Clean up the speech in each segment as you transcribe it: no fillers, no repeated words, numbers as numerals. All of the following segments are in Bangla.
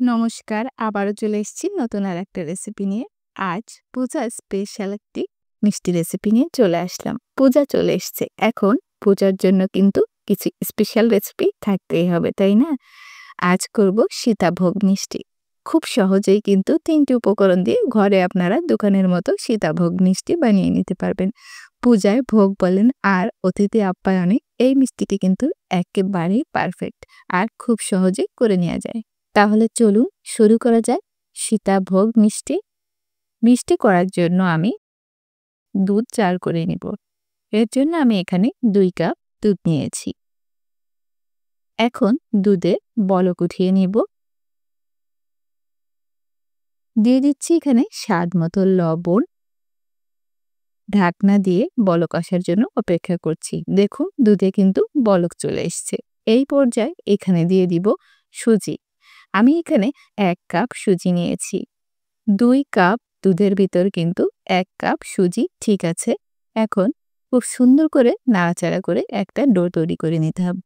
নমস্কার, আবারও চলে এসেছি নতুন আরেকটা রেসিপি নিয়ে। আজ পূজা স্পেশাল একটি মিষ্টি রেসিপি নিয়ে চলে আসলাম। পূজা চলে এসছে। এখন পূজার জন্য কিন্তু কিছু স্পেশাল রেসিপি থাকতেই হবে, তাই না? আজ করব সীতাভোগ মিষ্টি। খুব সহজেই কিন্তু ৩ টি উপকরণ দিয়ে ঘরে আপনারা দোকানের মতো সীতাভোগ মিষ্টি বানিয়ে নিতে পারবেন। পূজায় ভোগ বলেন আর অতিথি আপ্যায়নে এই মিষ্টিটি কিন্তু একেবারেই পারফেক্ট আর খুব সহজে করে নেওয়া যায়। তাহলে চলুন শুরু করা যাক সীতাভোগ মিষ্টি। মিষ্টি করার জন্য আমি দুধ জাল করে নিব। এর জন্য আমি এখানে ২ কাপ দুধ নিয়েছি। এখন দুধে বলক উঠিয়ে নিব। দিয়ে দিচ্ছি এখানে স্বাদ মতো লবণ। ঢাকনা দিয়ে বলক আসার জন্য অপেক্ষা করছি। দেখুন দুধে কিন্তু বলক চলে এসছে। এই পর্যায়ে এখানে দিয়ে দিব সুজি। আমি এখানে ১ কাপ সুজি নিয়েছি। ২ কাপ দুধের ভিতর কিন্তু ১ কাপ সুজি ঠিক আছে। এখন খুব সুন্দর করে নাড়াচাড়া করে একটা ডো তৈরি করে নিতে হবে।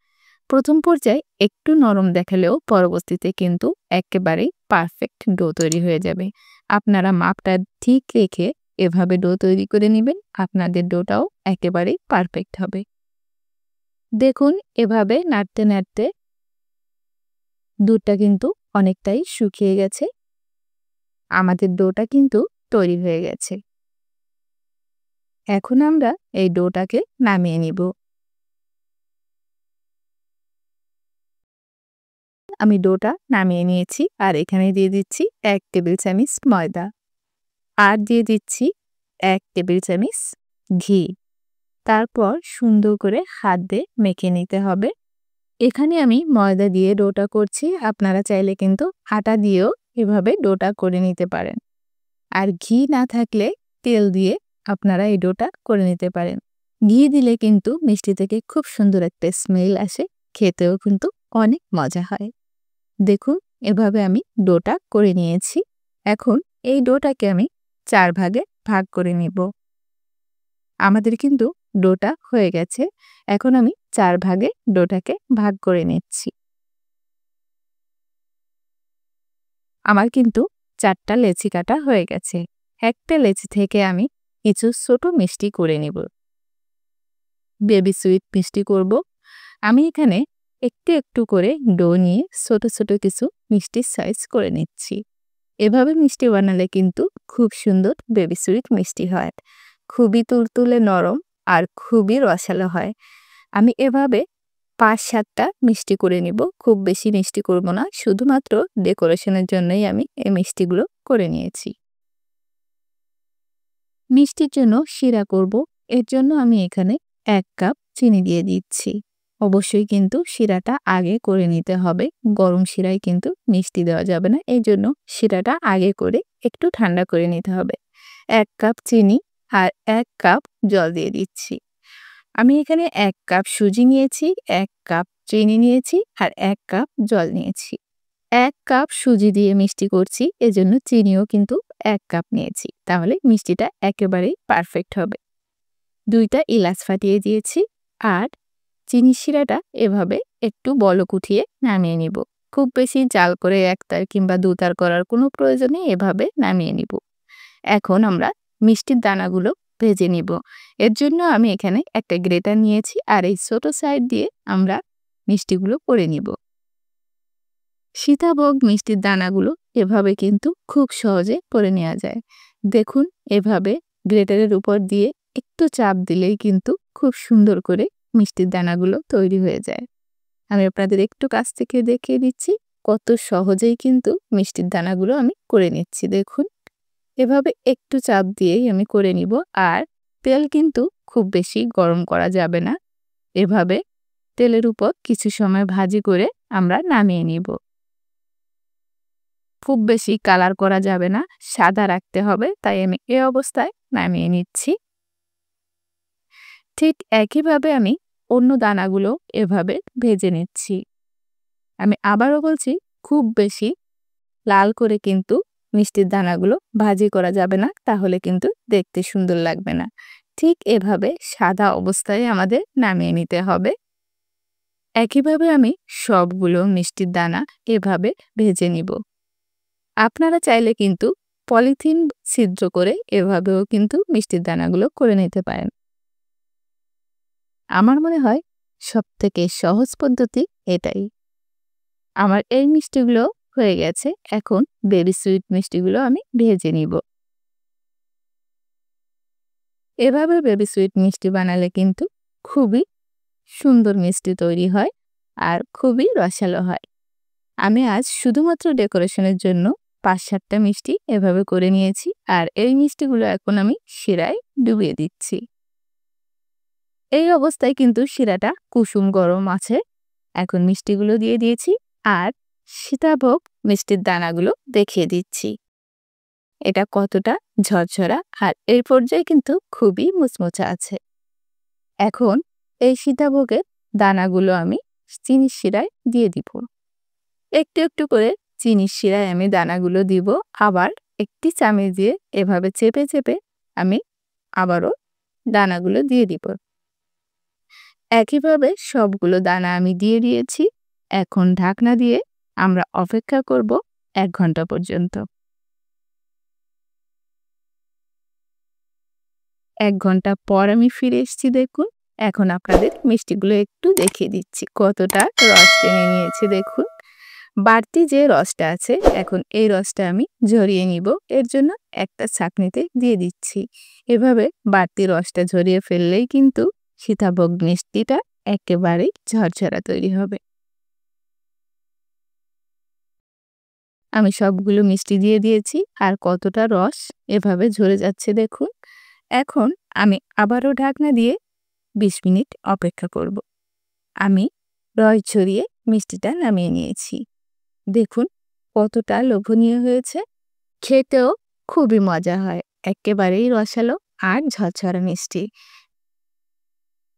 প্রথম পর্যায়ে একটু নরম দেখালেও পরবর্তীতে কিন্তু একেবারেই পারফেক্ট ডো তৈরি হয়ে যাবে। আপনারা মাপটা ঠিক রেখে এভাবে ডো তৈরি করে নেবেন, আপনাদের ডোটাও একেবারেই পারফেক্ট হবে। দেখুন এভাবে নাড়তে নাড়তে দুধটা কিন্তু অনেকটাই শুকিয়ে গেছে। আমাদের ডোটা কিন্তু তৈরি হয়ে গেছে। এখন আমরা এই ডোটাকে নামিয়ে নিব। আমি ডোটা নামিয়ে নিয়েছি আর এখানে দিয়ে দিচ্ছি ১ টেবিল চামচ ময়দা আর দিয়ে দিচ্ছি ১ টেবিল চামচ ঘি। তারপর সুন্দর করে হাত দিয়ে মেখে নিতে হবে। এখানে আমি ময়দা দিয়ে ডোটা করছি, আপনারা চাইলে কিন্তু আটা দিয়েও এভাবে ডোটা করে নিতে পারেন। আর ঘি না থাকলে তেল দিয়ে আপনারা এই ডোটা করে নিতে পারেন। ঘি দিলে কিন্তু মিষ্টি থেকে খুব সুন্দর একটা স্মেল আসে, খেতেও কিন্তু অনেক মজা হয়। দেখুন এভাবে আমি ডোটা করে নিয়েছি। এখন এই ডোটাকে আমি ৪ ভাগে ভাগ করে নিব। আমাদের কিন্তু ডোটা হয়ে গেছে। এখন আমি ৪ ভাগে ডোটাকে ভাগ করে নিচ্ছি। আমার কিন্তু ৪টা লেচি কাটা হয়ে গেছে। একটা লেচি থেকে আমি কিছু ছোট মিষ্টি করে নিব। বেবি সুইট মিষ্টি করব। আমি এখানে একটু একটু করে ডো নিয়ে ছোট ছোট কিছু মিষ্টির সাইজ করে নিচ্ছি। এভাবে মিষ্টি বানালে কিন্তু খুব সুন্দর বেবি সুইট মিষ্টি হয়। খুবই তুলতুলে নরম আর খুবই রসালো হয়। আমি এভাবে ৫-৭টা মিষ্টি করে নিব। খুব বেশি মিষ্টি করব না, শুধুমাত্র ডেকোরেশনের জন্যই আমি এই মিষ্টিগুলো করে নিয়েছি। মিষ্টির জন্য শিরা করব। এর জন্য আমি এখানে ১ কাপ চিনি দিয়ে দিচ্ছি। অবশ্যই কিন্তু শিরাটা আগে করে নিতে হবে। গরম শিরায় কিন্তু মিষ্টি দেওয়া যাবে না। এজন্য শিরাটা আগে করে একটু ঠান্ডা করে নিতে হবে। ১ কাপ চিনি আর ১ কাপ জল দিয়ে দিচ্ছি। আমি এখানে ১ কাপ সুজি নিয়েছি, ১ কাপ চিনি নিয়েছি আর ১ কাপ জল নিয়েছি। ১ কাপ সুজি দিয়ে মিষ্টি করছি, এজন্য চিনিও কিন্তু ১ কাপ নিয়েছি। তাহলে মিষ্টিটা একেবারেই পারফেক্ট হবে। ২ টা এলাচ ফাটিয়ে দিয়েছি আর চিনির শিরাটা এভাবে একটু বলক উঠিয়ে নামিয়ে নিব। খুব বেশি জাল করে ১ তার কিংবা ২ তার করার কোনো প্রয়োজন নেই, এভাবে নামিয়ে নিব। এখন আমরা মিষ্টির দানাগুলো ভেজে নিব। এর জন্য আমি এখানে একটা গ্রেটার নিয়েছি আর এই ছোট সাইড দিয়ে আমরা মিষ্টিগুলো করে নিব। সীতাভোগ মিষ্টির দানাগুলো এভাবে কিন্তু খুব সহজে করে নেওয়া যায়। দেখুন এভাবে গ্রেটারের উপর দিয়ে একটু চাপ দিলেই কিন্তু খুব সুন্দর করে মিষ্টির দানাগুলো তৈরি হয়ে যায়। আমি আপনাদের একটু কাছ থেকে দেখিয়ে দিচ্ছি কত সহজেই কিন্তু মিষ্টির দানাগুলো আমি করে নিচ্ছি। দেখুন এভাবে একটু চাপ দিয়েই আমি করে নিব আর তেল কিন্তু খুব বেশি গরম করা যাবে না। এভাবে তেলের উপর কিছু সময় ভাজি করে আমরা নামিয়ে নিব। খুব বেশি কালার করা যাবে না, সাদা রাখতে হবে, তাই আমি এই অবস্থায় নামিয়ে নিচ্ছি। ঠিক একইভাবে আমি অন্য দানাগুলো এভাবে ভেজে নিচ্ছি। আমি আবারও বলছি, খুব বেশি লাল করে কিন্তু মিষ্টির দানাগুলো ভাজি করা যাবে না, তাহলে কিন্তু দেখতে সুন্দর লাগবে না। ঠিক এভাবে সাদা অবস্থায় আমাদের নামিয়ে নিতে হবে। একইভাবে আমি সবগুলো মিষ্টির দানা এভাবে ভেজে নিব। আপনারা চাইলে কিন্তু পলিথিন ছিদ্র করে এভাবেও কিন্তু মিষ্টির দানাগুলো করে নিতে পারেন। আমার মনে হয় সবথেকে সহজ পদ্ধতি এটাই। আমার এই মিষ্টিগুলো হয়ে গেছে। এখন বেবি সুইট মিষ্টিগুলো আমি ভেজে নিব। এভাবে বেবি সুইট মিষ্টি বানালে কিন্তু খুবই সুন্দর মিষ্টি তৈরি হয় আর খুবই রসালো হয়। আমি আজ শুধুমাত্র ডেকোরেশনের জন্য ৫-৭টা মিষ্টি এভাবে করে নিয়েছি আর এই মিষ্টিগুলো এখন আমি শিরায় ডুবিয়ে দিচ্ছি। এই অবস্থায় কিন্তু শিরাটা কুসুম গরম আছে। এখন মিষ্টিগুলো দিয়ে দিয়েছি আর সীতাভোগ মিষ্টির দানাগুলো দেখিয়ে দিচ্ছি। এটা কতটা ঝরঝরা আর এই পর্যায়ে কিন্তু খুবই মুচমুচে আছে। এখন এই সীতাভোগের দানাগুলো আমি চিনির শিরায় দিয়ে দিব। একটু একটু করে চিনির শিরায় আমি দানাগুলো দিব। আবার একটি চামচ দিয়ে এভাবে চেপে চেপে আমি আবারও দানাগুলো দিয়ে দিব। একইভাবে সবগুলো দানা আমি দিয়ে দিয়েছি। এখন ঢাকনা দিয়ে আমরা অপেক্ষা করব ১ ঘন্টা পর্যন্ত। ১ ঘন্টা পর আমি ফিরে এসেছি দেখুন। এখন আপনাদের মিষ্টিগুলো একটু দেখিয়ে দিচ্ছি কতটা রস টেনে নিয়েছে দেখুন। বাড়তি যে রসটা আছে এখন এই রসটা আমি ঝরিয়ে নিব। এর জন্য একটা ছাঁকনিতে দিয়ে দিচ্ছি। এভাবে বাড়তি রসটা ঝরিয়ে ফেললেই কিন্তু সীতাভোগ মিষ্টিটা একেবারেই ঝরঝরা তৈরি হবে। আমি সবগুলো মিষ্টি দিয়ে দিয়েছি আর কতটা রস এভাবে ঝরে যাচ্ছে দেখুন। এখন আমি আবারও ঢাকনা দিয়ে ২০ মিনিট অপেক্ষা করব। আমি রস ঝরিয়ে মিষ্টিটা নামিয়ে নিয়েছি। দেখুন কতটা লোভনীয় হয়েছে। খেতেও খুবই মজা হয়। একেবারেই রসালো আর ঝরঝরা মিষ্টি।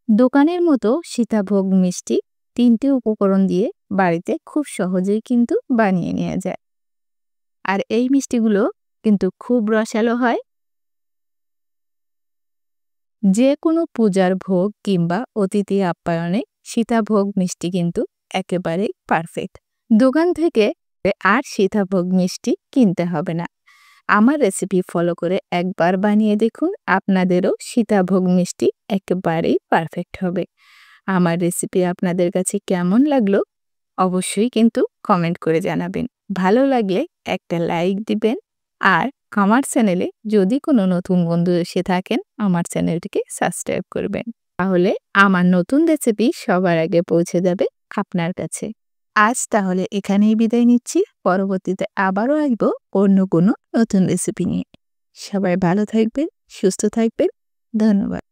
দোকানের মতো সীতাভোগ মিষ্টি ৩টে উপকরণ দিয়ে বাড়িতে খুব সহজেই কিন্তু বানিয়ে নেওয়া যায়। আর এই মিষ্টিগুলো কিন্তু খুব রসালো হয়। যে কোনো পূজার ভোগ কিংবা অতিথি আপ্যায়নে সীতাভোগ মিষ্টি কিন্তু একেবারেই পারফেক্ট। দোকান থেকে আর সীতাভোগ মিষ্টি কিনতে হবে না। আমার রেসিপি ফলো করে একবার বানিয়ে দেখুন, আপনাদেরও সীতাভোগ মিষ্টি একেবারেই পারফেক্ট হবে। আমার রেসিপি আপনাদের কাছে কেমন লাগলো অবশ্যই কিন্তু কমেন্ট করে জানাবেন। ভালো লাগলে একটা লাইক দিবেন আর আমার চ্যানেলে যদি কোনো নতুন বন্ধু এসে থাকেন আমার চ্যানেলটিকে সাবস্ক্রাইব করবেন। তাহলে আমার নতুন রেসিপি সবার আগে পৌঁছে যাবে আপনার কাছে। আজ তাহলে এখানেই বিদায় নিচ্ছি। পরবর্তীতে আবারও আসবো অন্য কোনো নতুন রেসিপি নিয়ে। সবাই ভালো থাকবেন, সুস্থ থাকবেন। ধন্যবাদ।